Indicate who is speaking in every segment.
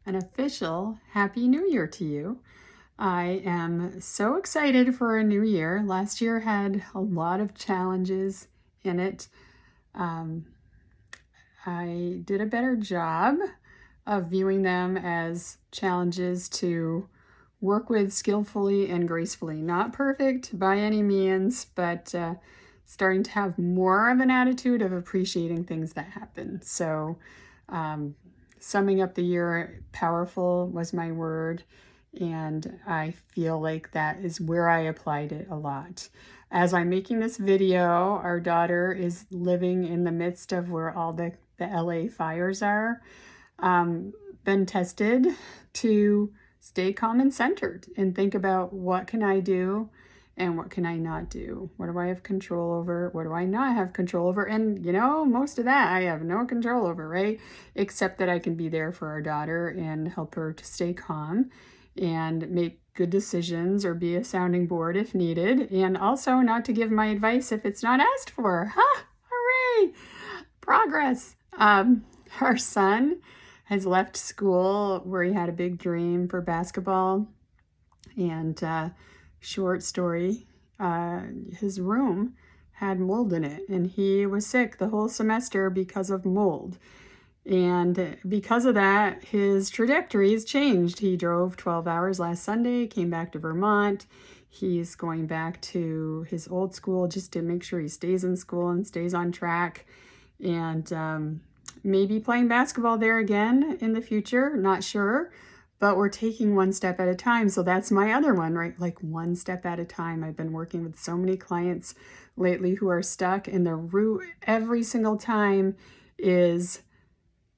Speaker 1: an official Happy New Year to you. I am so excited for a new year. Last year had a lot of challenges in it. Um, I did a better job of viewing them as challenges to work with skillfully and gracefully. Not perfect by any means, but starting to have more of an attitude of appreciating things that happen. So, summing up the year, powerful was my word. And I feel like that is where I applied it a lot. As I'm making this video, our daughter is living in the midst of where all the LA fires are. Been tested to stay calm and centered and think about what can I do and what can I not do? What do I have control over? What do I not have control over? And most of that I have no control over, right? Except that I can be there for our daughter and help her to stay calm and make good decisions or be a sounding board if needed. And also not to give my advice if it's not asked for. Ha! Hooray! Progress. Our son has left school where he had a big dream for basketball. And short story, his room had mold in it, and he was sick the whole semester because of mold. And because of that, his trajectory has changed. He drove 12 hours last Sunday, came back to Vermont. He's going back to his old school just to make sure he stays in school and stays on track. And maybe playing basketball there again in the future, not sure. But we're taking one step at a time. So that's my other one, right? Like one step at a time. I've been working with so many clients lately who are stuck, and the root every single time is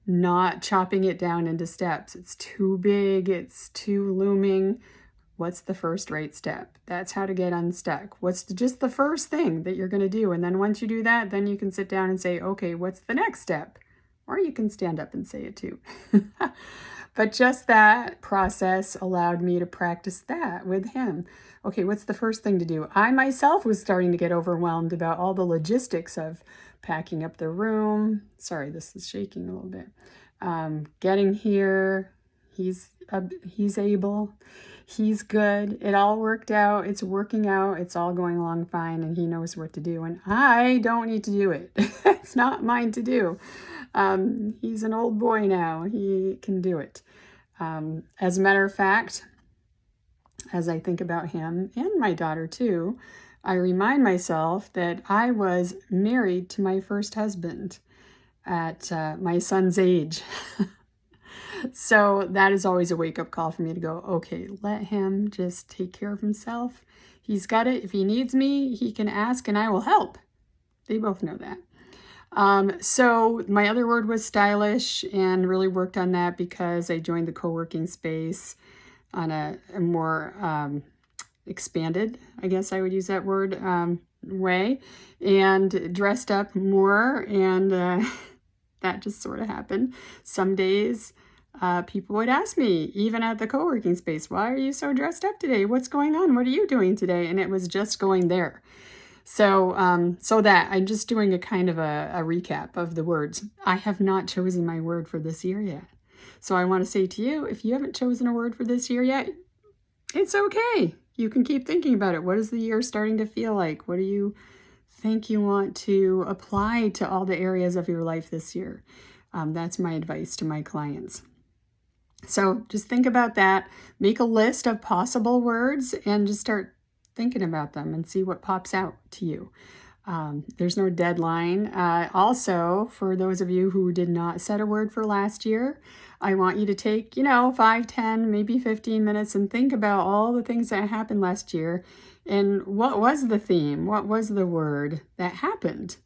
Speaker 1: not chopping it down into steps. It's too big, it's too looming. What's the first right step? That's how to get unstuck. What's just the first thing that you're going to do? And then once you do that, then you can sit down and say, okay, what's the next step? Or you can stand up and say it too. But just that process allowed me to practice that with him. Okay, what's the first thing to do? I myself was starting to get overwhelmed about all the logistics of packing up the room. Sorry, this is shaking a little bit. Getting here, he's able, he's good. It all worked out. It's working out. It's all going along fine, and he knows what to do. And I don't need to do it. It's not mine to do. He's an old boy now. He can do it. As a matter of fact, as I think about him and my daughter too, I remind myself that I was married to my first husband at my son's age. So that is always a wake-up call for me to go, okay, let him just take care of himself. He's got it. If he needs me, he can ask and I will help. They both know that. So my other word was stylish, and really worked on that because I joined the co-working space on a more expanded, I guess I would use that word, way, and dressed up more, and that just sort of happened. Some days people would ask me, even at the co-working space, why are you so dressed up today? What's going on? What are you doing today? And it was just going there. So, that I'm just doing a kind of a recap of the words. I have not chosen my word for this year yet. So I want to say to you, if you haven't chosen a word for this year yet, it's okay. You can keep thinking about it. What is the year starting to feel like? What do you think you want to apply to all the areas of your life this year? That's my advice to my clients. So just think about that. Make a list of possible words and just start thinking about them and see what pops out to you. There's no deadline. Also, for those of you who did not set a word for last year, I want you to take, 5, 10, maybe 15 minutes and think about all the things that happened last year and what was the theme? What was the word that happened?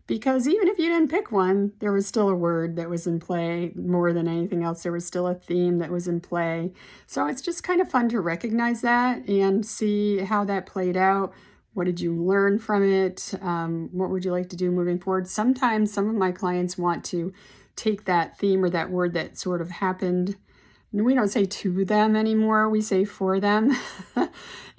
Speaker 1: Because even if you didn't pick one, there was still a word that was in play more than anything else. There was still a theme that was in play. So it's just kind of fun to recognize that and see how that played out. What did you learn from it? What would you like to do moving forward? Sometimes some of my clients want to take that theme or that word that sort of happened. We don't say to them anymore, we say for them,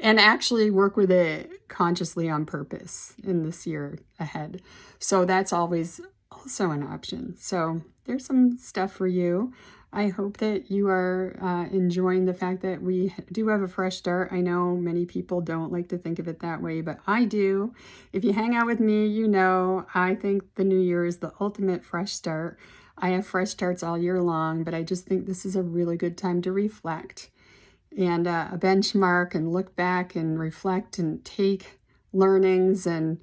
Speaker 1: and actually work with it consciously on purpose in this year ahead. So that's always also an option. So there's some stuff for you. I hope that you are enjoying the fact that we do have a fresh start. I know many people don't like to think of it that way, but I do. If you hang out with me, you know I think the new year is the ultimate fresh start. I have fresh starts all year long, but I just think this is a really good time to reflect and a benchmark and look back and reflect and take learnings and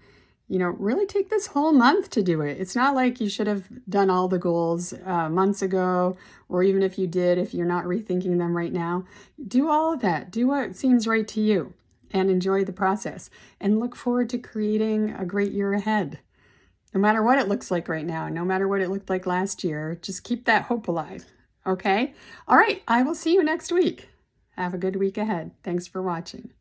Speaker 1: really take this whole month to do it. It's not like you should have done all the goals months ago, or even if you did, if you're not rethinking them right now, do all of that. Do what seems right to you and enjoy the process and look forward to creating a great year ahead. No matter what it looks like right now, no matter what it looked like last year, just keep that hope alive. Okay? All right, I will see you next week. Have a good week ahead. Thanks for watching.